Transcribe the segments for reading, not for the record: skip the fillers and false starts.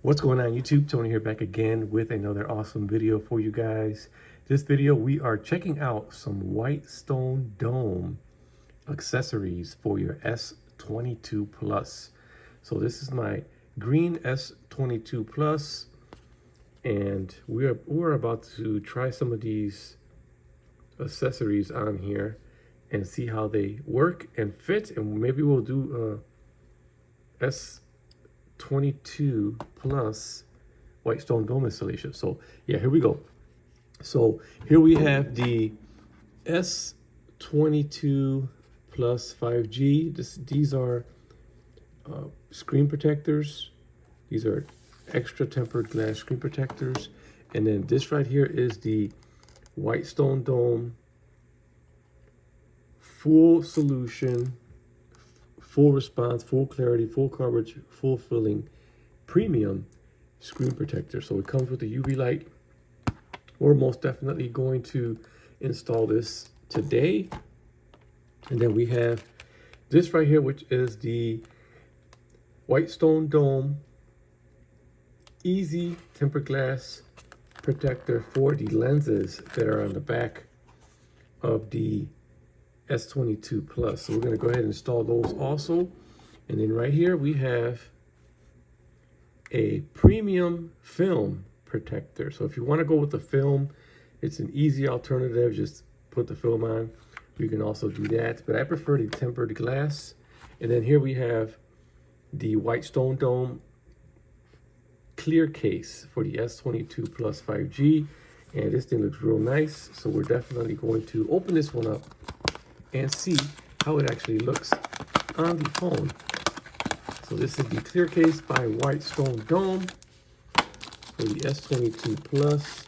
What's going on YouTube? Tony here, back again with another awesome video for you guys. This video we are checking out some WhiteStoneDome accessories for your S22 Plus. So this is my green S22 Plus, and we're about to try some of these accessories on here and see how they work and fit, and maybe we'll do S22 Plus WhiteStoneDome installation. So yeah, here we go. So here we have the S22 Plus 5G. These are screen protectors. These are extra tempered glass screen protectors. And then this right here is the WhiteStoneDome full solution, full response, full clarity, full coverage, full filling, premium screen protector. So it comes with a UV light. We're most definitely going to install this today. And then we have this right here, which is the WhiteStoneDome Easy Tempered Glass Protector for the lenses that are on the back of the S22 Plus. So we're going to go ahead and install those also. And then right here we have a premium film protector. So if you want to go with the film, it's an easy alternative. Just put the film on. You can also do that, but I prefer the tempered glass. And then here we have the WhiteStoneDome clear case for the S22 Plus 5G. And this thing looks real nice. So we're definitely going to open this one up and see how it actually looks on the phone. So this is the clear case by WhiteStoneDome for the S22 Plus.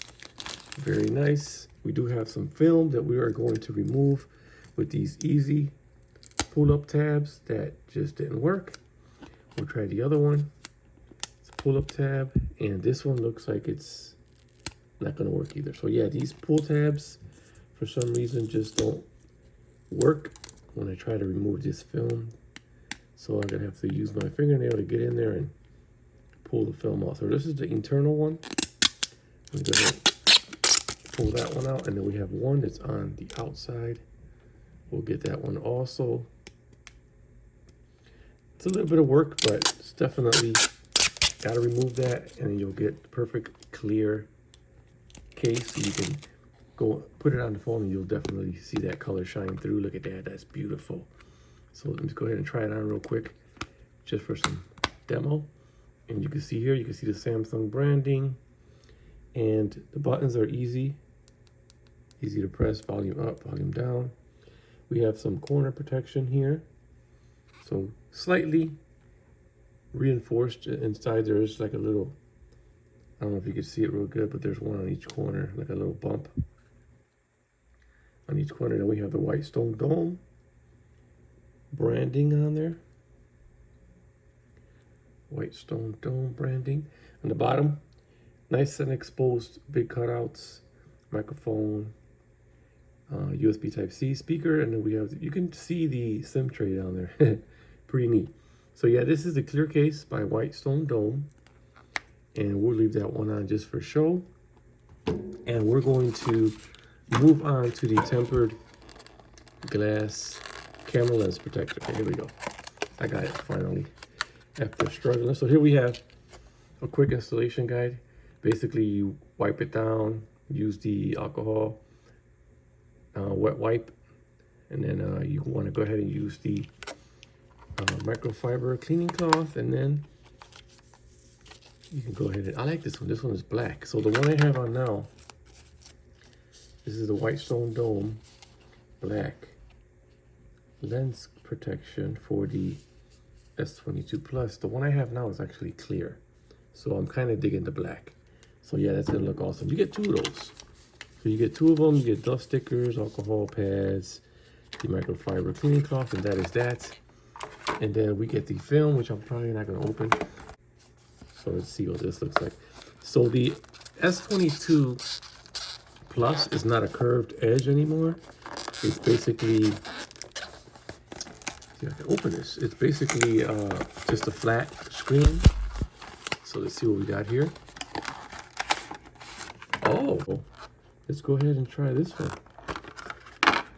Very nice. We do have some film that we are going to remove with these easy pull-up tabs that just didn't work. We'll try the other one. It's a pull-up tab, and this one looks like it's not going to work either. So yeah, these pull tabs for some reason just don't work when I try to remove this film. So I'm gonna have to use my fingernail to get in there and pull the film off. So this is the internal one. I'm gonna pull that one out, and then we have one that's on the outside. We'll get that one also. It's a little bit of work, but it's definitely gotta remove that, and then you'll get the perfect clear case. So you can go put it on the phone and you'll definitely see that color shine through. Look at that, that's beautiful. So let me just go ahead and try it on real quick just for some demo. And you can see here, you can see the Samsung branding, and the buttons are easy to press, volume up, volume down. We have some corner protection here. So slightly reinforced inside. There's like a little, I don't know if you can see it real good, but there's one on each corner, like a little bump on each corner. Then we have the WhiteStoneDome branding on there. WhiteStoneDome branding. On the bottom, nice and exposed big cutouts, microphone, USB Type-C speaker, and then we have, you can see the SIM tray down there. Pretty neat. So yeah, this is the clear case by WhiteStoneDome, and we'll leave that one on just for show. And we're going to move on to the tempered glass camera lens protector. Okay, here we go. I got it finally after struggling. So here we have a quick installation guide. Basically, you wipe it down, use the alcohol wet wipe, and then you want to go ahead and use the microfiber cleaning cloth, and then you can go ahead and, I like this one. This one is black. So the one I have on now, this is the WhiteStoneDome black lens protection for the S22 Plus. The one I have now is actually clear, so I'm kind of digging the black. So yeah, that's gonna look awesome. You get two of those. So you get two of them. You get dust stickers, alcohol pads, the microfiber cleaning cloth, and that is that. And then we get the film, which I'm probably not gonna open. So let's see what this looks like. So the S22 Plus is not a curved edge anymore. It's basically, see if I can open this. It's basically just a flat screen. So let's see what we got here. Oh, let's go ahead and try this one.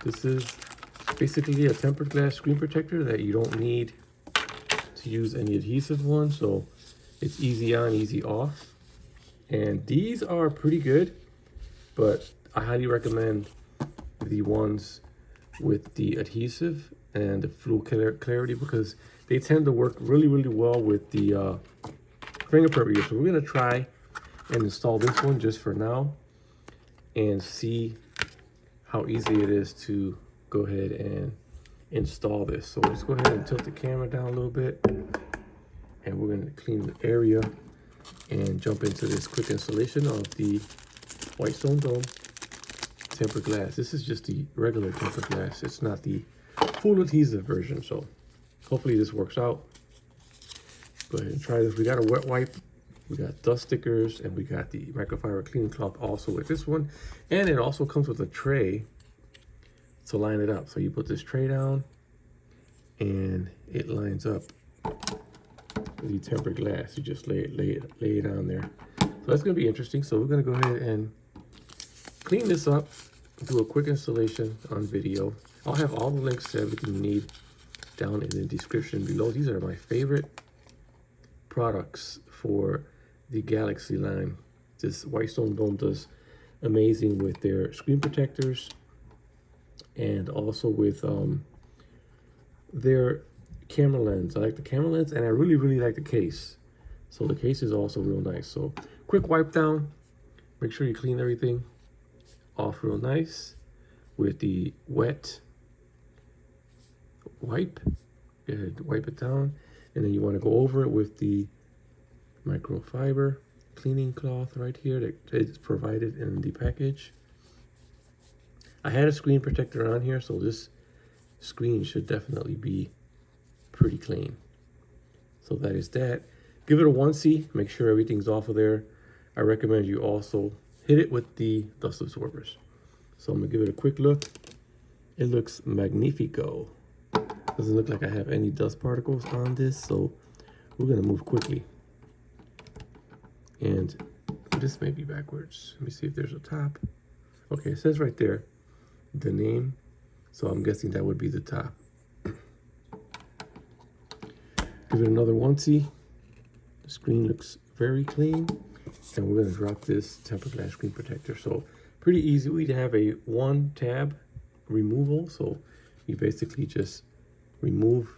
This is basically a tempered glass screen protector that you don't need to use any adhesive one, so it's easy on, easy off. And these are pretty good, but I highly recommend the ones with the adhesive and the fluid clarity, because they tend to work really, really well with the fingerprint reader. So we're gonna try and install this one just for now and see how easy it is to go ahead and install this. So let's go ahead and tilt the camera down a little bit, and we're gonna clean the area and jump into this quick installation of the WhiteStoneDome tempered glass. This is just the regular tempered glass. It's not the full adhesive version, so hopefully this works out. Go ahead and try this. We got a wet wipe, we got dust stickers, and we got the microfiber cleaning cloth also with this one. And it also comes with a tray to line it up. So you put this tray down and it lines up with the tempered glass. You just lay it on there. So that's gonna be interesting. So we're gonna go ahead and clean this up, do a quick installation on video. I'll have all the links to everything you need down in the description below. These are my favorite products for the Galaxy line. This WhiteStoneDome does amazing with their screen protectors and also with their camera lens. I like the camera lens, and I really, really like the case. So the case is also real nice. So quick wipe down. Make sure you clean everything off real nice with the wet wipe. Go ahead, wipe it down, and then you want to go over it with the microfiber cleaning cloth right here that is provided in the package. I had a screen protector on here, so this screen should definitely be pretty clean. So that is that. Give it a 1C, make sure everything's off of there. I recommend you also hit it with the dust absorbers. So I'm gonna give it a quick look. It looks magnifico. Doesn't look like I have any dust particles on this, so we're gonna move quickly. And this may be backwards. Let me see if there's a top. Okay, it says right there, the name. So I'm guessing that would be the top. Give it another 1C. The screen looks very clean. And we're gonna drop this tempered glass screen protector. So pretty easy. We have a one tab removal. So you basically just remove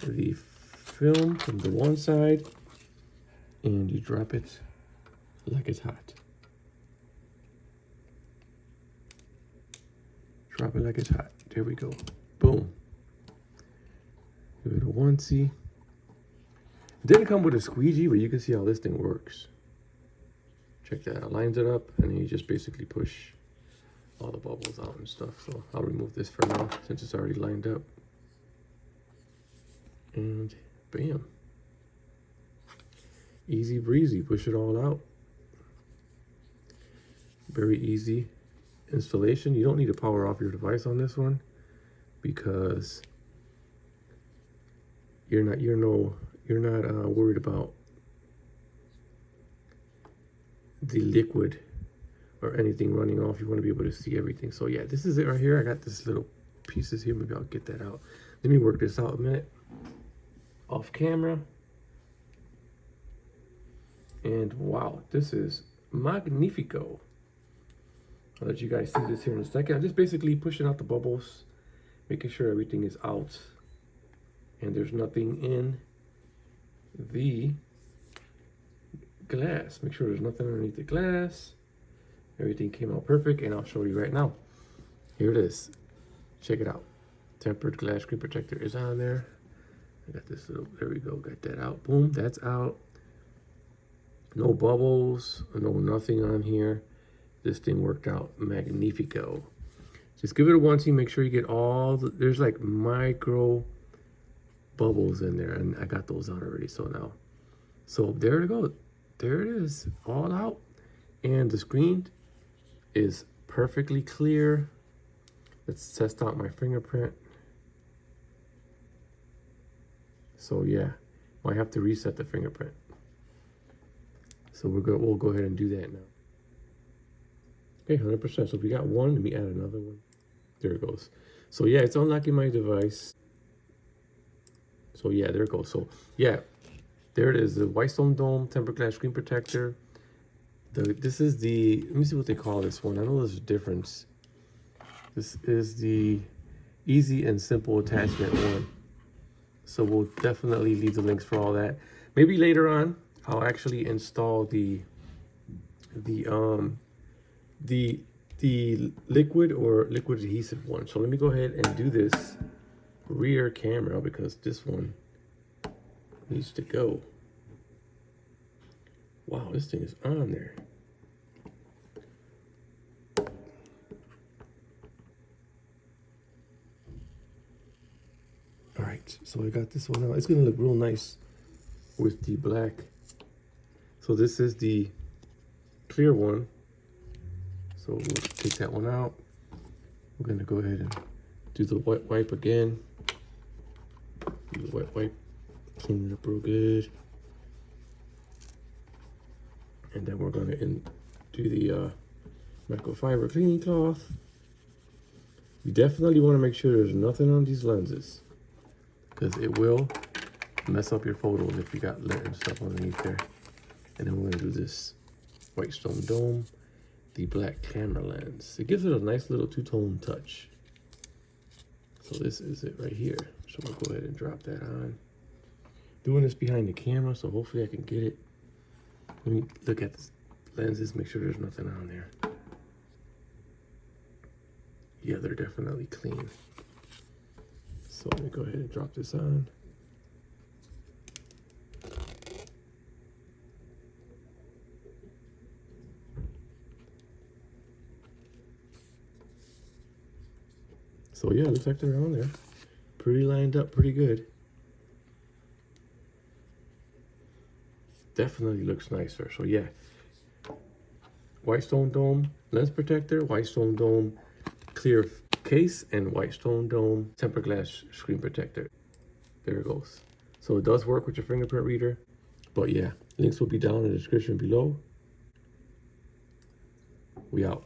the film from the one side and you drop it like it's hot. Drop it like it's hot. There we go. Boom. Give it a 1C. Didn't come with a squeegee, but you can see how this thing works. Check that out. Lines it up, and then you just basically push all the bubbles out and stuff. So I'll remove this for now since it's already lined up. And bam. Easy breezy. Push it all out. Very easy installation. You don't need to power off your device on this one because you're not worried about the liquid or anything running off. You want to be able to see everything. So yeah, this is it right here. I got this little pieces here. Maybe I'll get that out. Let me work this out a minute off camera. And wow, this is magnifico. I'll let you guys see this here in a second. I'm just basically pushing out the bubbles, making sure everything is out and there's nothing in the glass. Make sure there's nothing underneath the glass. Everything came out perfect, and I'll show you right now. Here it is. Check it out. Tempered glass screen protector is on there. I got this little, there we go, got that out. Boom, that's out. No bubbles, no nothing on here. This thing worked out magnifico. Just give it a 1C, make sure you get all the, there's like micro bubbles in there, and I got those out already. So now, so there it goes. There it is, all out. And the screen is perfectly clear. Let's test out my fingerprint. So yeah, might have to reset the fingerprint. So we'll go ahead and do that now. Okay, 100%. So we got one, let me add another one. There it goes. So yeah, it's unlocking my device. So yeah, there it goes. So yeah, there it is, the WhiteStoneDome tempered glass screen protector. This is the, let me see what they call this one. I know there's a difference. This is the easy and simple attachment one. So we'll definitely leave the links for all that. Maybe later on, I'll actually install the liquid or liquid adhesive one. So let me go ahead and do this rear camera because this one needs to go. Wow, this thing is on there. All right, so I got this one out. It's gonna look real nice with the black. So this is the clear one. So we'll take that one out. We're gonna go ahead and do the wet wipe again. Do the wet wipe, clean it up real good. And then we're gonna do the microfiber cleaning cloth. You definitely wanna make sure there's nothing on these lenses because it will mess up your photos if you got lint and stuff underneath there. And then we're gonna do this WhiteStoneDome, the black camera lens. It gives it a nice little two-tone touch. So this is it right here. So we'll go ahead and drop that on. Doing this behind the camera, so hopefully I can get it. Let me look at the lenses, make sure there's nothing on there. Yeah, they're definitely clean. So let me go ahead and drop this on. So yeah, it looks like they're on there. Pretty lined up, pretty good. Definitely looks nicer. So yeah, WhiteStoneDome lens protector, WhiteStoneDome clear case, and WhiteStoneDome tempered glass screen protector. There it goes. So it does work with your fingerprint reader. But yeah, links will be down in the description below. We out.